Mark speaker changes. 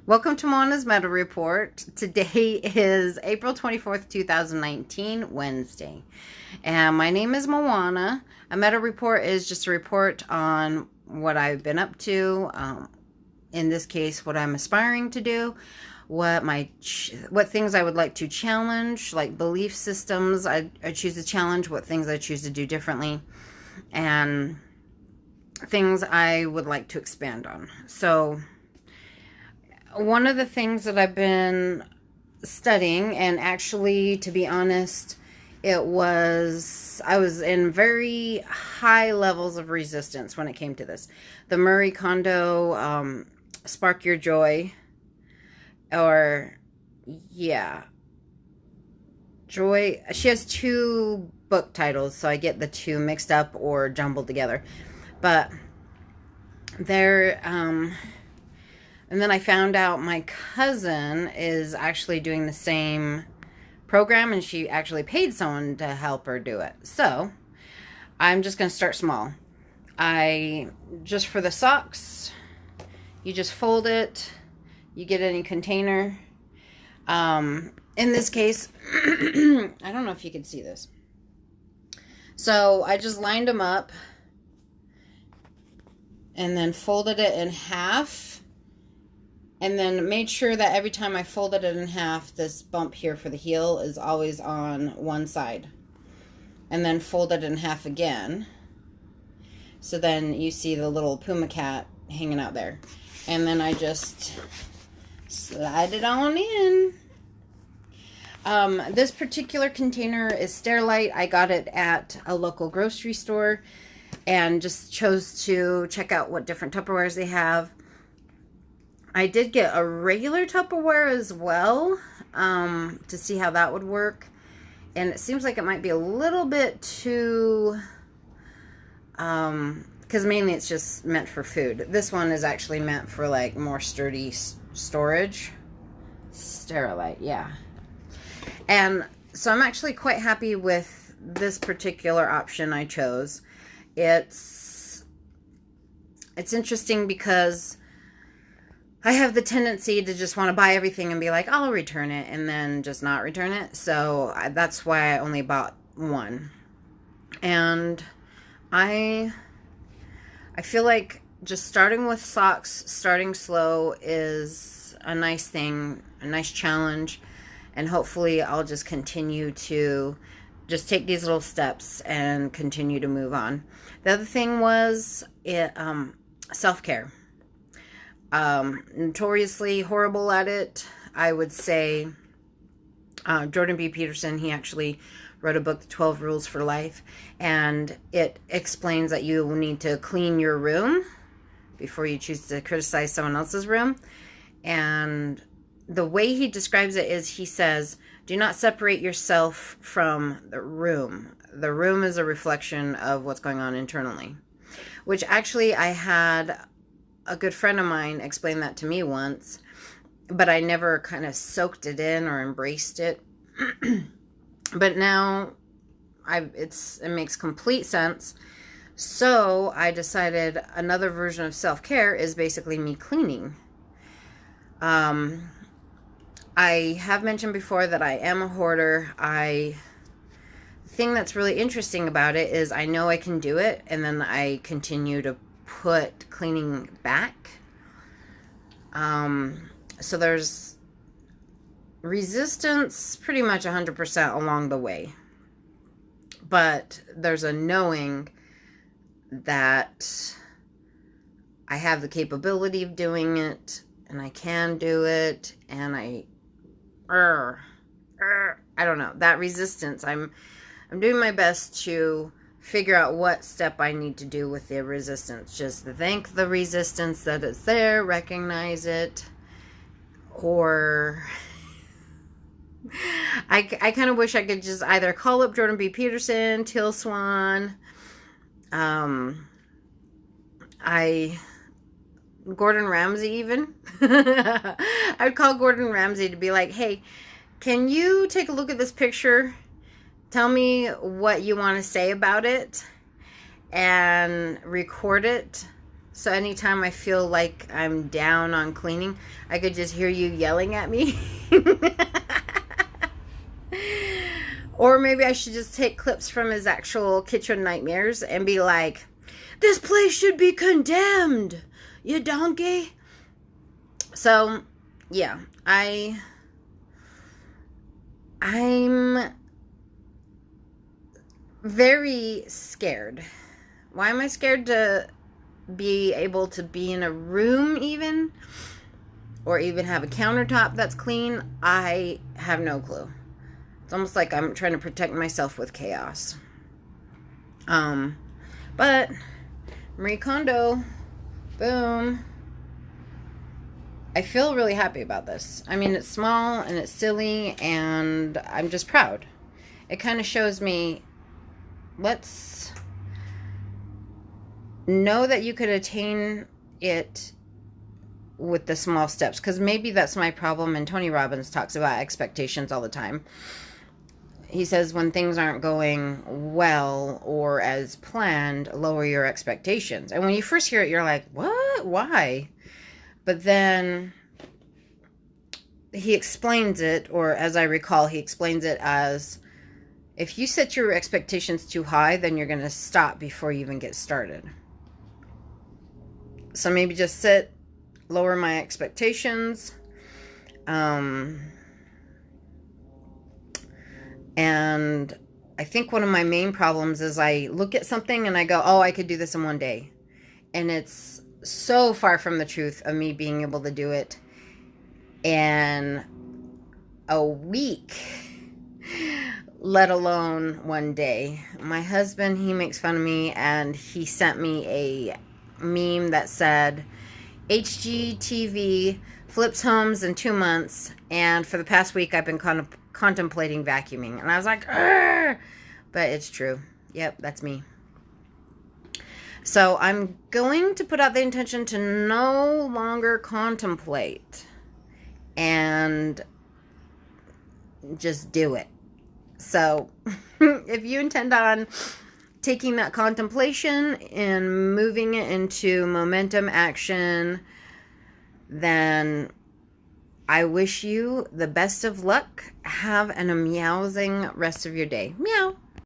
Speaker 1: Welcome to Moana's Meadow Report. Today is April 24th, 2019, Wednesday. And my name is Moana. A Meadow Report is just a report on what I've been up to. In this case, what I'm aspiring to do. What things I would like to challenge, like belief systems I choose to challenge, what things I choose to do differently, and things I would like to expand on. So one of the things that I've been studying, and actually, to be honest, I was in very high levels of resistance when it came to this. The Marie Kondo, Spark Your Joy, Joy. She has two book titles, so I get the two mixed up or jumbled together. But and then I found out my cousin is actually doing the same program, and she actually paid someone to help her do it. So I'm just going to start small. Just for the socks, you just fold it. You get any container. In this case, I don't know if you can see this. So I just lined them up and then folded it in half. And then made sure that every time I folded it in half, this bump here for the heel is always on one side. And then fold it in half again. So then you see the little puma cat hanging out there. And then I just slide it on in. This particular container is Sterilite. I got it at a local grocery store and just chose to check out what different Tupperwares they have. I did get a regular Tupperware as well, to see how that would work. And it seems like it might be a little bit too, because mainly it's just meant for food. This one is actually meant for like more sturdy storage. Sterilite, yeah. And so I'm actually quite happy with this particular option I chose. It's interesting because I have the tendency to just want to buy everything and be like, I'll return it, and then just not return it. So that's why I only bought one. And I feel like just starting with socks, starting slow is a nice thing, a nice challenge. And hopefully I'll just continue to just take these little steps and continue to move on. The other thing was self-care. Notoriously horrible at it. I would say Jordan B. Peterson, he actually wrote a book, The 12 Rules for Life, and it explains that you will need to clean your room before you choose to criticize someone else's room. And the way he describes it is, he says, do not separate yourself from the room. The room is a reflection of what's going on internally. Which actually I had a good friend of mine explained that to me once, but I never kind of soaked it in or embraced it. But now it makes complete sense. So I decided another version of self-care is basically me cleaning. I have mentioned before that I am a hoarder. The thing that's really interesting about it is I know I can do it, and then I continue to put cleaning back. So there's resistance pretty much 100% along the way. But there's a knowing that I have the capability of doing it, and I can do it, and I don't know, that resistance, I'm doing my best to figure out what step I need to do with the resistance. Just thank the resistance that it's there, recognize it, or I kind of wish I could just either call up Jordan B. Peterson, Teal Swan, Gordan Ramsey even. I'd call Gordan Ramsey to be like, hey, can you take a look at this picture? Tell me what you want to say about it, and record it So anytime I feel like I'm down on cleaning, I could just hear you yelling at me. Or maybe I should just take clips from his actual kitchen nightmares and be like, this place should be condemned, you donkey. So, yeah, I'm very scared. Why am I scared to be able to be in a room even? Or even have a countertop that's clean? I have no clue. It's almost like I'm trying to protect myself with chaos. But Marie Kondo, boom. I feel really happy about this. I mean, it's small and it's silly and I'm just proud. It kind of shows me, let's know that you could attain it with the small steps, because maybe that's my problem. And Tony Robbins talks about expectations all the time. He says when things aren't going well or as planned, lower your expectations. And when you first hear it, you're like, what? Why? But then he explains it, or as I recall, he explains it as, if you set your expectations too high, then you're going to stop before you even get started. So maybe just sit, lower my expectations, and I think one of my main problems is I look at something and I go, oh, I could do this in one day. And it's so far from the truth of me being able to do it in a week, let alone one day. My husband, he makes fun of me, and he sent me a meme that said, HGTV flips homes in 2 months, and for the past week I've been contemplating vacuuming. And I was like, argh! But it's true. Yep, that's me. So I'm going to put out the intention to no longer contemplate and just do it. So if you intend on taking that contemplation and moving it into momentum action, then I wish you the best of luck. Have an meowsing rest of your day. Meow.